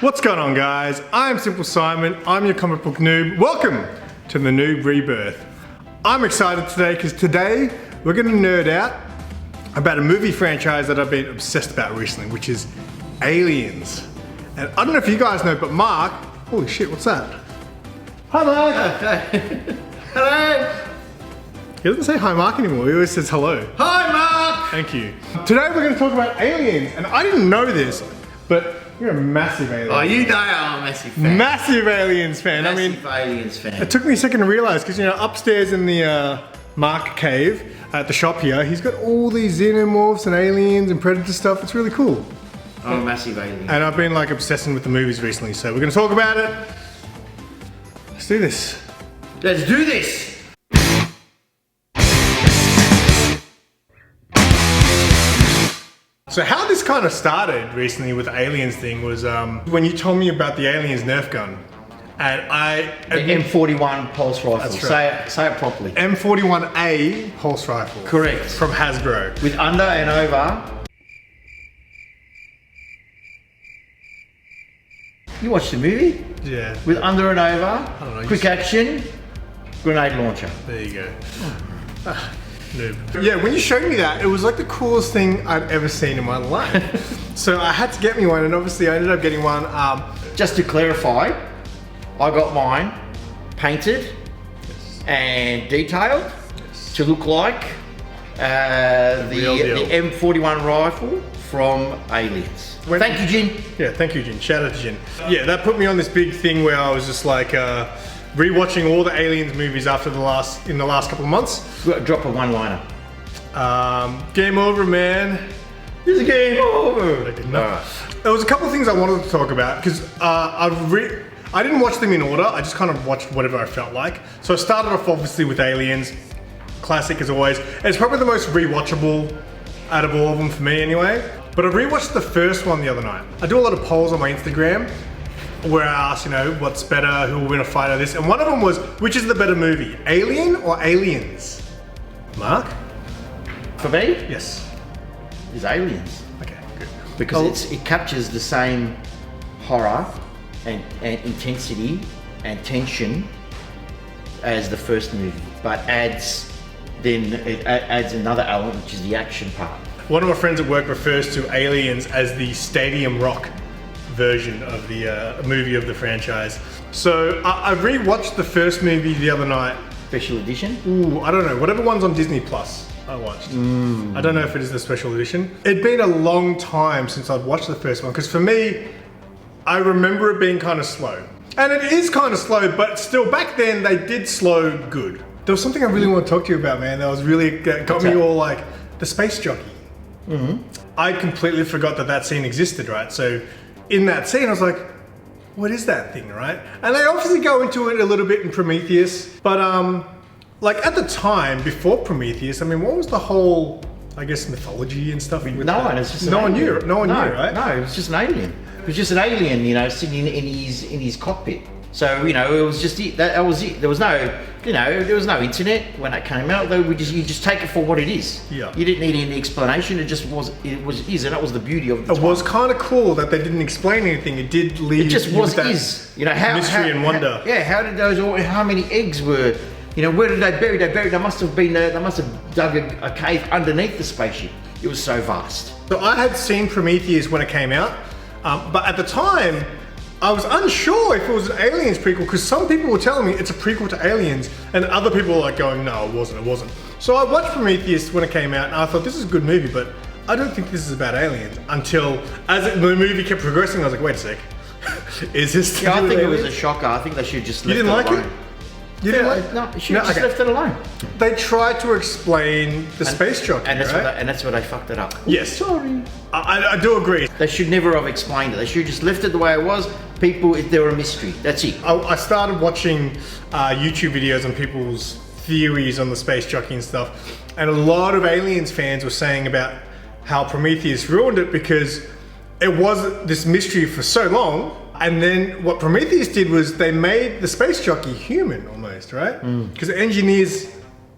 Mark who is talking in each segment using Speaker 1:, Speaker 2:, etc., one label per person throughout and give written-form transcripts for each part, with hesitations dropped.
Speaker 1: What's going on, guys? I'm SimpleSimon, I'm your comic book noob. Welcome to the NOOB Rebirth. I'm excited today because today we're gonna nerd out about a movie franchise that I've been obsessed about recently, which is Aliens. And I don't know if you guys know, but Mark, holy shit, what's that? Hi, Mark.
Speaker 2: Hello.
Speaker 1: He doesn't say hi, Mark anymore, he always says hello.
Speaker 2: Hi, Mark.
Speaker 1: Thank you. Today we're gonna talk about Aliens, and I didn't know this, but you're a massive Aliens.
Speaker 2: Oh, you know I'm a massive fan.
Speaker 1: Massive Aliens fan.
Speaker 2: Massive Aliens fan.
Speaker 1: It took me a second to realize, because you know, upstairs in the Mark cave at the shop here, he's got all these Xenomorphs and Aliens and Predator stuff. It's really cool.
Speaker 2: I'm a massive Alien.
Speaker 1: And I've been like obsessing with the movies recently, so we're gonna talk about it. Let's do this.
Speaker 2: Let's do this.
Speaker 1: So how this kind of started recently with the Aliens thing was when you told me about the Aliens Nerf gun. And
Speaker 2: The M41 pulse rifle.
Speaker 1: That's right.
Speaker 2: Say it properly.
Speaker 1: M41A pulse rifle.
Speaker 2: Correct.
Speaker 1: From Hasbro.
Speaker 2: With under and over. You watched the movie?
Speaker 1: Yeah.
Speaker 2: With under and over.
Speaker 1: I don't know,
Speaker 2: Quick action. Grenade launcher.
Speaker 1: There you go. Noob. Yeah, when you showed me that, it was like the coolest thing I'd ever seen in my life. So I had to get me one, and obviously I ended up getting one.
Speaker 2: Just to clarify, I got mine painted and detailed to look like the M41 rifle from Aliens. Thank you, Jin.
Speaker 1: Yeah, thank you, Jin. Shout out to Jin. Yeah, that put me on this big thing where I was just like rewatching all the Aliens movies after in the last couple of months.
Speaker 2: Drop a one-liner.
Speaker 1: Game over, man.
Speaker 2: It's a game over.
Speaker 1: There was a couple of things I wanted to talk about because I didn't watch them in order. I just kind of watched whatever I felt like. So I started off obviously with Aliens, classic as always. It's probably the most rewatchable out of all of them for me anyway. But I rewatched the first one the other night. I do a lot of polls on my Instagram where I ask, you know, what's better, who will win a fight of this, and one of them was, which is the better movie, Alien or Aliens? Mark?
Speaker 2: For me,
Speaker 1: Yes.
Speaker 2: it's Aliens.
Speaker 1: Okay, good.
Speaker 2: Because it captures the same horror and intensity and tension as the first movie, but it adds another element, which is the action part.
Speaker 1: One of my friends at work refers to Aliens as the Stadium Rock version of the movie of the franchise. So I rewatched the first movie the other night.
Speaker 2: Special edition?
Speaker 1: Ooh, I don't know, whatever one's on Disney Plus I watched. I don't know if it is the special edition. It'd been a long time since I'd watched the first one, because for me, I remember it being kind of slow. And it is kind of slow, but still back then they did slow good. There was something I really want to talk to you about, man, that was really, got me all like, the Space Jockey. I completely forgot that scene existed, right? So in that scene, I was like, what is that thing, right? And they obviously go into it a little bit in Prometheus, but like at the time, before Prometheus, I mean, what was the whole, I guess, mythology and stuff?
Speaker 2: No one, it's just
Speaker 1: no one knew, right?
Speaker 2: No, it was just an alien. It was just an alien, you know, sitting in his cockpit. So, you know, it was just it. That was it. There was no, you know, there was no internet when it came out. Though you just take it for what it is.
Speaker 1: Yeah.
Speaker 2: You didn't need any explanation. It just was. It is, and that was the beauty of it.
Speaker 1: It was kind of cool that they didn't explain anything. It did leave.
Speaker 2: It just was
Speaker 1: that
Speaker 2: is. You know, how
Speaker 1: mystery and wonder.
Speaker 2: How did those? How many eggs were? You know, where did they bury? They must have been. They must have dug a cave underneath the spaceship. It was so vast.
Speaker 1: So I had seen Prometheus when it came out, but at the time, I was unsure if it was an Aliens prequel, because some people were telling me it's a prequel to Aliens, and other people were like going, no, it wasn't. So I watched Prometheus when it came out, and I thought, this is a good movie, but I don't think this is about aliens. Until, the movie kept progressing, I was like, wait a sec, is this
Speaker 2: Yeah, I think it was a shocker. I think they should just left it alone. You didn't like it?
Speaker 1: You didn't like it?
Speaker 2: No, you should have just left it alone.
Speaker 1: They tried to explain the Space Jockey,
Speaker 2: and that's
Speaker 1: right?
Speaker 2: and that's where they fucked it up.
Speaker 1: Yes.
Speaker 2: Sorry.
Speaker 1: I do agree.
Speaker 2: They should never have explained it. They should have just left it the way it was. People, they were a mystery. That's it.
Speaker 1: I started watching YouTube videos on people's theories on the Space Jockey and stuff, and a lot of Aliens fans were saying about how Prometheus ruined it because it was this mystery for so long, and then what Prometheus did was they made the Space Jockey human almost, right? Because the engineers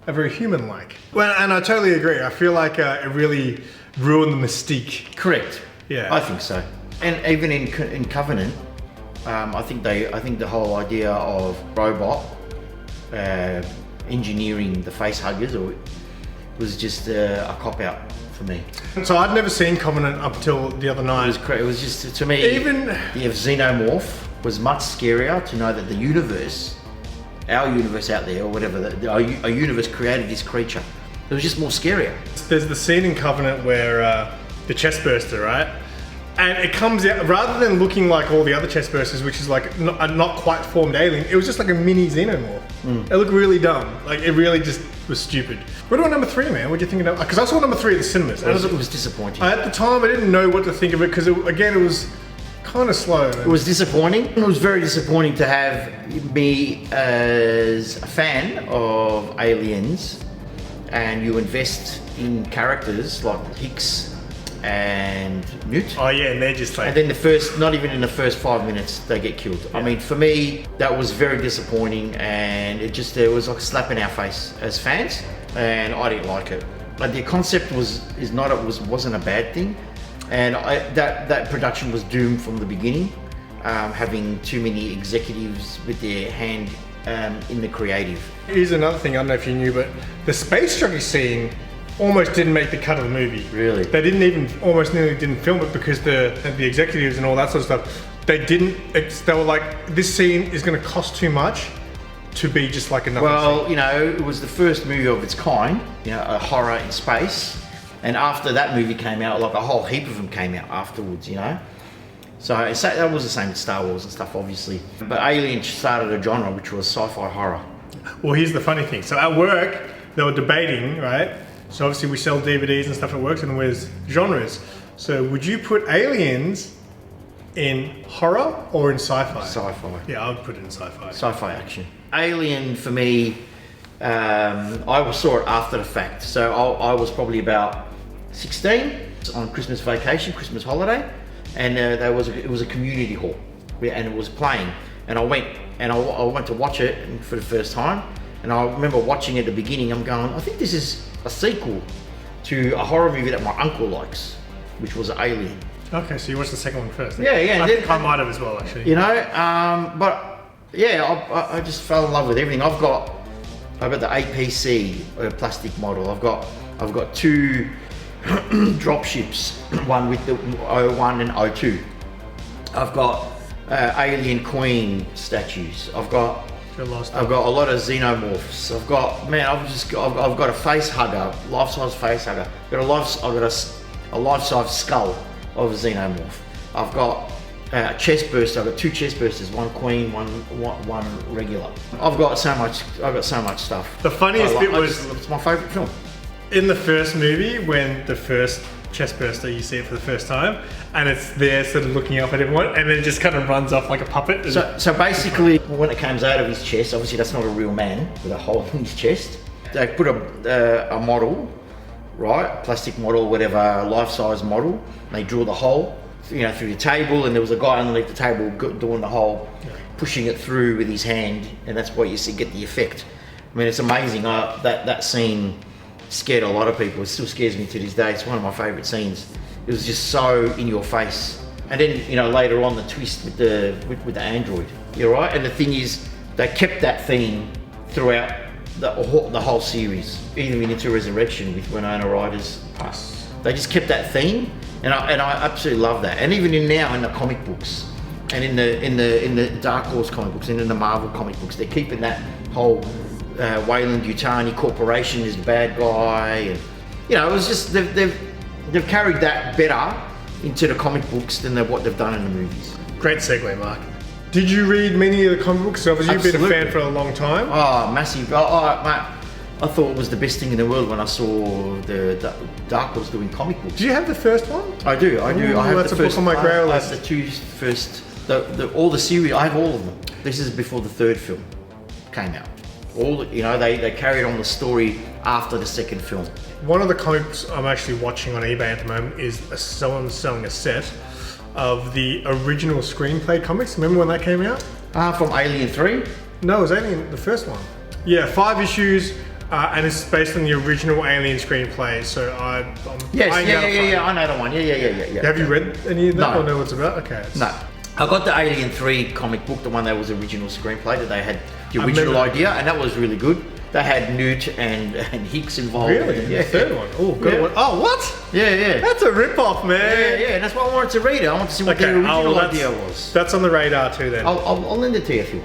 Speaker 1: are very human-like. Well, and I totally agree. I feel like it really ruined the mystique.
Speaker 2: Correct.
Speaker 1: Yeah.
Speaker 2: I think so. And even in Covenant, I think the whole idea of robot engineering the face huggers was just a cop out for me.
Speaker 1: So I'd never seen Covenant up till the other night.
Speaker 2: It was just, to me,
Speaker 1: even
Speaker 2: the Xenomorph was much scarier to know that the universe, our universe out there, or whatever, our universe created this creature. It was just more scarier.
Speaker 1: There's the scene in Covenant where the chest burster, right? And it comes out, rather than looking like all the other chest bursters, which is like a not quite formed alien, it was just like a mini Xenomorph. It looked really dumb. Like, it really just was stupid. What about number 3, man? What do you think of? Because I saw number 3 at the cinemas.
Speaker 2: It was disappointing.
Speaker 1: At the time, I didn't know what to think of it because, again, it was kind of slow.
Speaker 2: It was disappointing. It was very disappointing to have me as a fan of aliens, and you invest in characters like Hicks and Newt.
Speaker 1: Oh yeah, and they're just like...
Speaker 2: And then not even in the first 5 minutes, they get killed. Yeah. I mean, for me, that was very disappointing, and it was like a slap in our face as fans, and I didn't like it. Like, the concept wasn't a bad thing, and that production was doomed from the beginning, having too many executives with their hand in the creative. Here's
Speaker 1: another thing, I don't know if you knew, but the space jockey scene almost didn't make the cut of the movie.
Speaker 2: Really?
Speaker 1: They almost nearly didn't film it because the executives and all that sort of stuff, they were like, this scene is going to cost too much to be just like another
Speaker 2: Well,
Speaker 1: scene.
Speaker 2: You know, it was the first movie of its kind, you know, a horror in space. And after that movie came out, like a whole heap of them came out afterwards, you know? So that was the same with Star Wars and stuff, obviously. But Alien started a genre, which was sci-fi horror.
Speaker 1: Well, here's the funny thing. So at work, they were debating, right? So obviously we sell DVDs and stuff at work, and there's genres. So would you put Aliens in horror or in sci-fi?
Speaker 2: Sci-fi.
Speaker 1: Yeah, I would put it in sci-fi.
Speaker 2: Sci-fi action. Alien, for me, I saw it after the fact. So I was probably about 16 on Christmas vacation, Christmas holiday, and it was a community hall, and it was playing. And I went to watch it for the first time, and I remember watching it at the beginning. I'm going, I think this is a sequel to a horror movie that my uncle likes, which was Alien.
Speaker 1: Okay, so you watched the second one first.
Speaker 2: Yeah.
Speaker 1: I think I might have as well, actually.
Speaker 2: You know, but yeah, I just fell in love with everything. I've got the APC plastic model. I've got 2 drop ships, one with the 01 and 02. I've got Alien Queen statues. I've got a lot of Xenomorphs. I've got a face hugger, life-size face hugger. I've got a life-size skull of a Xenomorph. I've got a chest burster. I've got 2 chest bursters, one queen, one regular. I've got so much stuff.
Speaker 1: The funniest bit was,
Speaker 2: it's my favourite film.
Speaker 1: In the first movie, when the first chest burster, you see it for the first time, and it's there sort of looking up at everyone, and then it just kind of runs off like a puppet.
Speaker 2: So basically, when it comes out of his chest, obviously that's not a real man with a hole in his chest. They put a model, right, plastic model, whatever, life-size model. They draw the hole, you know, through the table, and there was a guy underneath the table doing the hole, pushing it through with his hand, and that's why you get the effect. I mean, it's amazing. That scene scared a lot of people. It still scares me to this day. It's one of my favourite scenes. It was just so in your face. And then, you know, later on the twist with the android. You're right. And the thing is, they kept that theme throughout the whole series, even into Resurrection with Winona Ryder's past. They just kept that theme, and I absolutely love that. And even now in the comic books, and in the Dark Horse comic books, and in the Marvel comic books, they're keeping that whole Weyland-Yutani Corporation is the bad guy, and you know, it was just they've carried that better into the comic books than what they've done in the movies.
Speaker 1: Great segue, Mark. Did you read many of the comic books? So you've been a fan for a long time.
Speaker 2: Oh, massive! Mate, I thought it was the best thing in the world when I saw the Dark Horse doing comic books.
Speaker 1: Do you have the first one?
Speaker 2: I do. I have
Speaker 1: that's
Speaker 2: the
Speaker 1: a
Speaker 2: first,
Speaker 1: book on my grail
Speaker 2: I
Speaker 1: list.
Speaker 2: have the 2 first, all the series. I have all of them. This is before the 3rd film came out. They carried on the story after the 2nd film.
Speaker 1: One of the comics I'm actually watching on eBay at the moment is someone selling a set of the original screenplay comics. Remember when that came out?
Speaker 2: From Alien 3?
Speaker 1: No, it was Alien, the first one. Yeah, 5 issues, and it's based on the original Alien screenplay. So I know the one. Yeah.
Speaker 2: Have
Speaker 1: you read any of that or know what it's about? Okay.
Speaker 2: No. I got the Alien 3 comic book, the one that was original screenplay, that they had the original idea, and that was really good. They had Newt and Hicks involved.
Speaker 1: Really?
Speaker 2: Yeah.
Speaker 1: The third one? Oh, good one. Oh, what?
Speaker 2: Yeah.
Speaker 1: That's a rip-off, man.
Speaker 2: Yeah, and that's why I wanted to read it. I wanted to see what the original idea was.
Speaker 1: That's on the radar too then.
Speaker 2: I'll lend it to you if you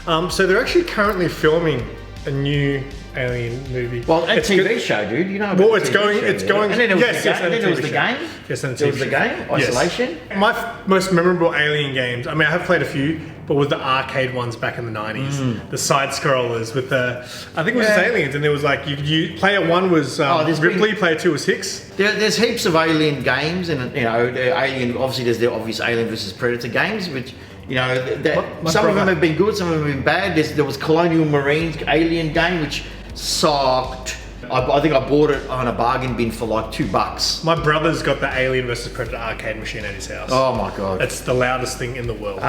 Speaker 2: want.
Speaker 1: So they're actually currently filming a new Alien movie.
Speaker 2: Well, a TV show, dude. You know.
Speaker 1: Well, it's going.
Speaker 2: And then there was the game.
Speaker 1: Yes, and
Speaker 2: there was the game. Isolation.
Speaker 1: Yes. My most memorable Alien games. I mean, I have played a few, but with the arcade ones back in the 90s, the side scrollers with the. I think it was just Aliens, and there was like you player 1 was Ripley, player 2 was Hicks.
Speaker 2: There's heaps of Alien games, and you know, Alien. Obviously, there's the obvious Alien versus Predator games, which. You know, some of them have been good, some of them have been bad. There was Colonial Marines Alien game, which sucked. I think I bought it on a bargain bin for like $2.
Speaker 1: My brother's got the Alien vs Predator arcade machine at his house.
Speaker 2: Oh my god!
Speaker 1: It's the loudest thing in the world.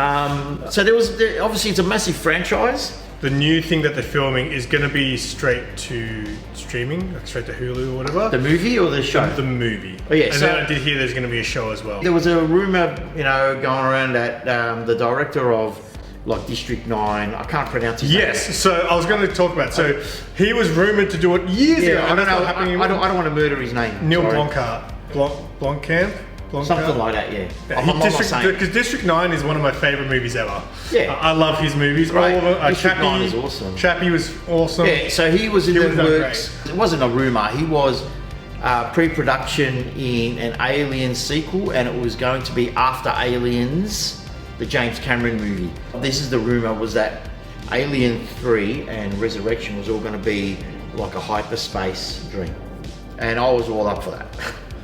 Speaker 2: So obviously it's a massive franchise.
Speaker 1: The new thing that they're filming is going to be straight to streaming, like straight to Hulu or whatever.
Speaker 2: The movie or the show?
Speaker 1: The movie.
Speaker 2: Oh yeah.
Speaker 1: And then I did hear there's going to be a show as well.
Speaker 2: There was a rumor, you know, going around that the director of like District 9, I can't pronounce his name.
Speaker 1: Yes, so I was going to talk about. So he was rumored to do it years ago.
Speaker 2: I don't know. I don't want to murder his name.
Speaker 1: Neil Blomkamp. Blomkamp.
Speaker 2: Something like that, yeah.
Speaker 1: Because District 9 is one of my favourite movies ever.
Speaker 2: Yeah.
Speaker 1: I love his movies.
Speaker 2: Right.
Speaker 1: All of them.
Speaker 2: District 9 is awesome.
Speaker 1: Chappie was awesome.
Speaker 2: Yeah, so he was in the works. It wasn't a rumour. He was pre-production in an Alien sequel, and it was going to be after Aliens, the James Cameron movie. This is the rumour, was that Alien 3 and Resurrection was all going to be like a hyperspace dream. And I was all up for that.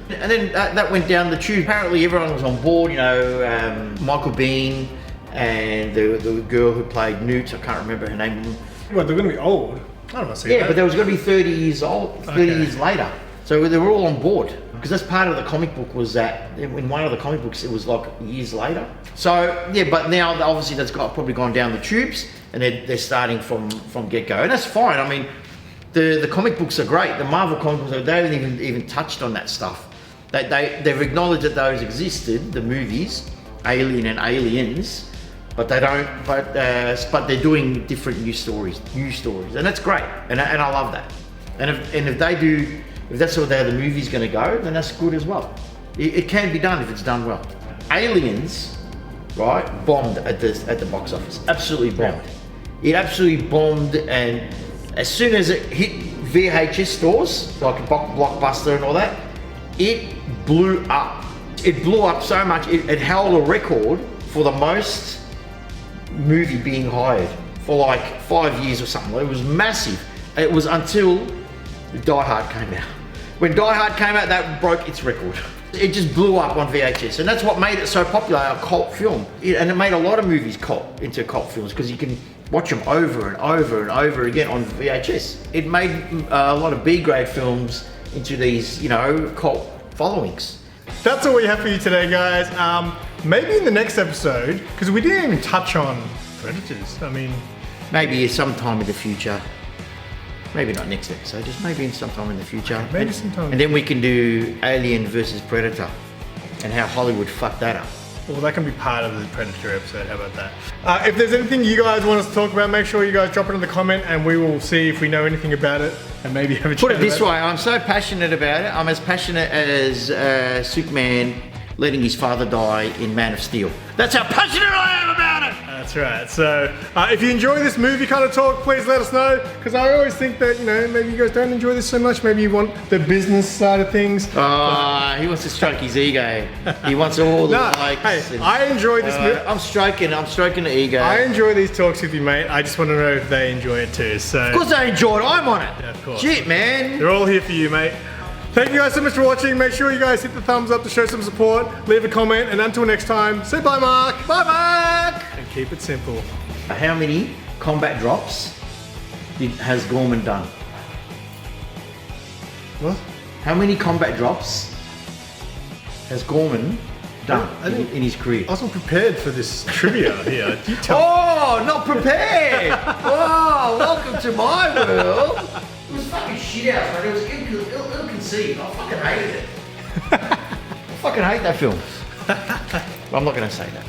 Speaker 2: And then that went down the tube. Apparently everyone was on board, you know, Michael Biehn and the girl who played Newt, I can't remember her name.
Speaker 1: Well, they're going to be old. I don't want to see that.
Speaker 2: Yeah, but there was going to be 30 years old, 30 years later. So they were all on board. Because that's part of the comic book, was that in one of the comic books it was like years later. So yeah, but now obviously that's probably gone down the tubes, and they're starting from get-go. And that's fine. I mean, the comic books are great. The Marvel comic books, they haven't even touched on that stuff. They've acknowledged that those existed, the movies, Alien and Aliens, but they don't. But they're doing different new stories, and that's great, and I love that. And if that's how the movie's going to go, then that's good as well. It can be done if it's done well. Aliens, right, bombed at the box office. Absolutely bombed. It absolutely bombed, and as soon as it hit VHS stores like Blockbuster and all that, it blew up. It blew up so much, it held a record for the most movie being hired for like 5 years or something. It was massive. It was until Die Hard came out. When Die Hard came out, that broke its record. It just blew up on VHS, and that's what made it so popular, a cult film. And it made a lot of movies into cult films, because you can watch them over and over and over again on VHS. It made a lot of B-grade films into these, you know, cult followings.
Speaker 1: That's all we have for you today, guys. Maybe in the next episode, because we didn't even touch on Predators. I mean,
Speaker 2: maybe sometime in the future. Maybe not next episode, just maybe in sometime in the future.
Speaker 1: Okay, maybe sometime.
Speaker 2: And then we can do Alien versus Predator, and how Hollywood fucked that up.
Speaker 1: Well, that can be part of the Predator episode. How about that? If there's anything you guys want us to talk about, make sure you guys drop it in the comment, and we will see if we know anything about it, and maybe have a chat.
Speaker 2: Put it this way, I'm so passionate about it. I'm as passionate as Superman letting his father die in Man of Steel. That's how passionate I am about it!
Speaker 1: That's right. So, if you enjoy this movie kind of talk, please let us know, because I always think that, you know, maybe you guys don't enjoy this so much. Maybe you want the business side of things.
Speaker 2: He wants to stroke his ego. He wants all the likes.
Speaker 1: Hey, I enjoy this movie.
Speaker 2: I'm stroking the ego.
Speaker 1: I enjoy these talks with you, mate. I just want to know if they enjoy it too. So,
Speaker 2: of course I enjoy it. I'm on it.
Speaker 1: Yeah, of course.
Speaker 2: Shit, man.
Speaker 1: They're all here for you, mate. Thank you guys so much for watching. Make sure you guys hit the thumbs up to show some support. Leave a comment, and until next time, say bye, Mark.
Speaker 2: Bye, Mark.
Speaker 1: And keep it simple.
Speaker 2: How many combat drops has Gorman done?
Speaker 1: What?
Speaker 2: How many combat drops has Gorman done in his career?
Speaker 1: I wasn't prepared for this trivia here. You tell
Speaker 2: me. Not prepared! Oh, welcome to my world. It was fucking shit out, man. It was ill-conceived. I fucking hated it. I fucking hate that film. I'm not going to say that.